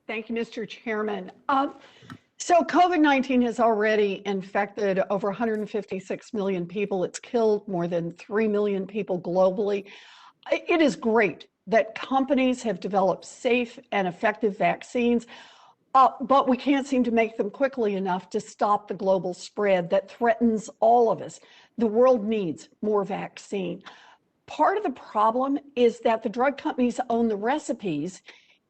Thank you, Mr. Chairman. So COVID-19 has already infected over 156 million people. It's killed more than 3 million people globally. It is great that companies have developed safe and effective vaccines, but we can't seem to make them quickly enough to stop the global spread that threatens all of us. The world needs more vaccine. Part of the problem is that the drug companies own the recipes,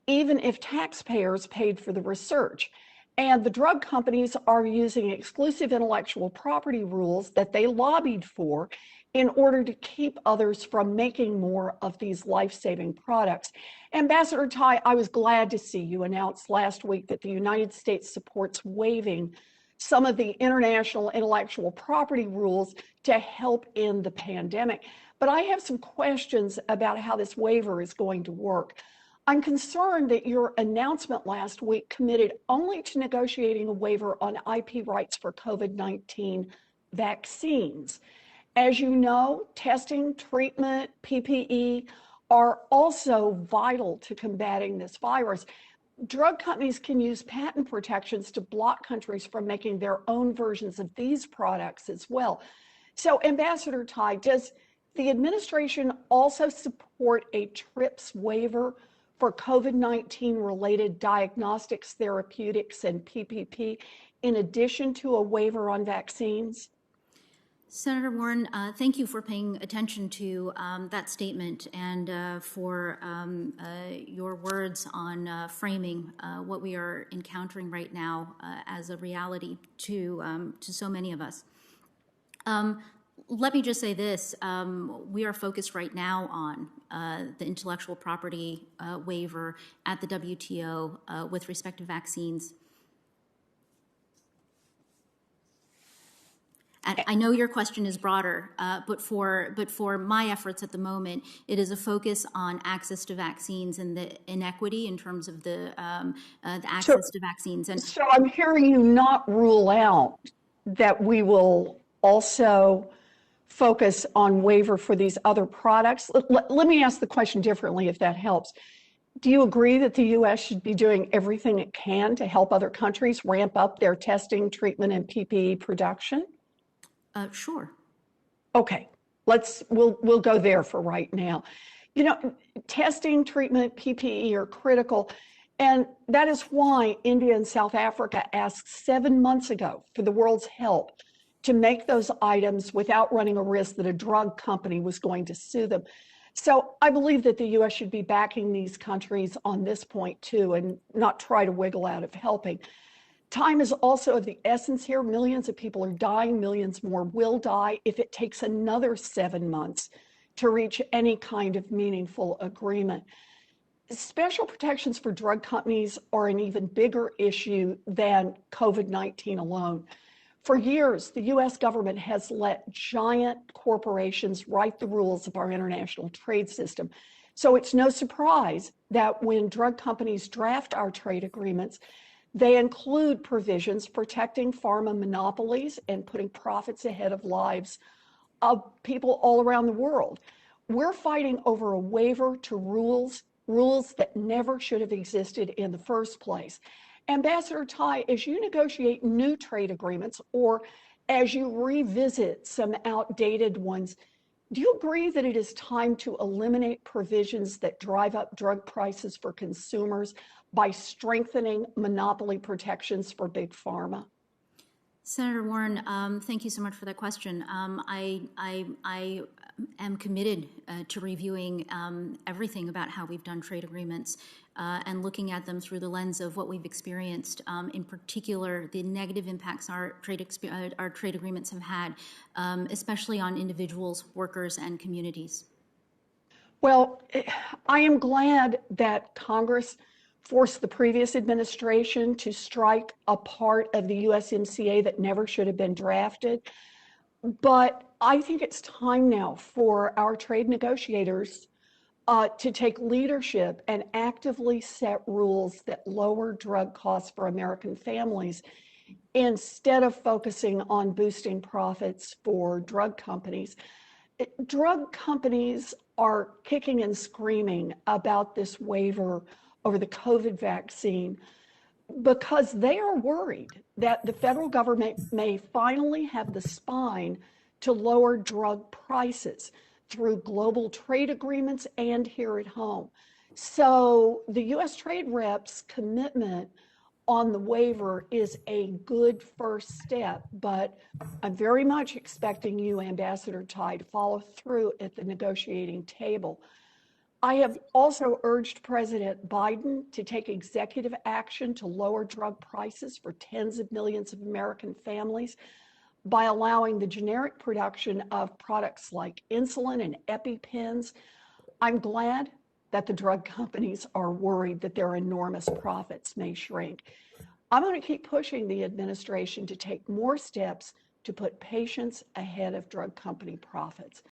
even if taxpayers paid for the research. And the drug companies are using exclusive intellectual property rules that they lobbied for in order to keep others from making more of these life-saving products. Ambassador Tai, I was glad to see you announce last week that the United States supports waiving some of the international intellectual property rules to help end the pandemic. But I have some questions about how this waiver is going to work. I'm concerned that your announcement last week committed only to negotiating a waiver on IP rights for COVID-19 vaccines. As you know, testing, treatment, PPE are also vital to combating this virus. Drug companies can use patent protections to block countries from making their own versions of these products as well. So, Ambassador Tai, does the administration also support a TRIPS waiver for COVID-19 related diagnostics, therapeutics, and PPP, in addition to a waiver on vaccines? Senator Warren, thank you for paying attention to that statement and for your words on framing what we are encountering right now as a reality to so many of us. Let me just say this. We are focused right now on the intellectual property waiver at the WTO with respect to vaccines. And I know your question is broader, but for my efforts at the moment, it is a focus on access to vaccines and the inequity in terms of the access to vaccines. And so I'm hearing you not rule out that we will also focus on waiver for these other products. Let me ask the question differently, if that helps. Do you agree that the U.S. should be doing everything it can to help other countries ramp up their testing, treatment, and PPE production? Sure. Okay, we'll go there for right now. You know, testing, treatment, PPE are critical, and that is why India and South Africa asked 7 months ago for the world's help to make those items without running a risk that a drug company was going to sue them. So I believe that the U.S. should be backing these countries on this point too, and not try to wiggle out of helping. Time is also of the essence here. Millions of people are dying. Millions more will die if it takes another 7 months to reach any kind of meaningful agreement. Special protections for drug companies are an even bigger issue than COVID-19 alone. For years, the U.S. government has let giant corporations write the rules of our international trade system. So it's no surprise that when drug companies draft our trade agreements, they include provisions protecting pharma monopolies and putting profits ahead of lives of people all around the world. We're fighting over a waiver to rules that never should have existed in the first place. Ambassador Tai, as you negotiate new trade agreements or as you revisit some outdated ones, do you agree that it is time to eliminate provisions that drive up drug prices for consumers by strengthening monopoly protections for big pharma? Senator Warren, thank you so much for that question. I am committed to reviewing everything about how we've done trade agreements and looking at them through the lens of what we've experienced, in particular the negative impacts our trade agreements have had, especially on individuals, workers, and communities. Well, I am glad that Congress forced the previous administration to strike a part of the USMCA that never should have been drafted. But I think it's time now for our trade negotiators to take leadership and actively set rules that lower drug costs for American families instead of focusing on boosting profits for drug companies. Drug companies are kicking and screaming about this waiver over the COVID vaccine because they are worried that the federal government may finally have the spine to lower drug prices through global trade agreements and here at home. So the U.S. trade reps' commitment on the waiver is a good first step, but I'm very much expecting you, Ambassador Tai, to follow through at the negotiating table. I have also urged President Biden to take executive action to lower drug prices for tens of millions of American families by allowing the generic production of products like insulin and EpiPens. I'm glad that the drug companies are worried that their enormous profits may shrink. I'm going to keep pushing the administration to take more steps to put patients ahead of drug company profits.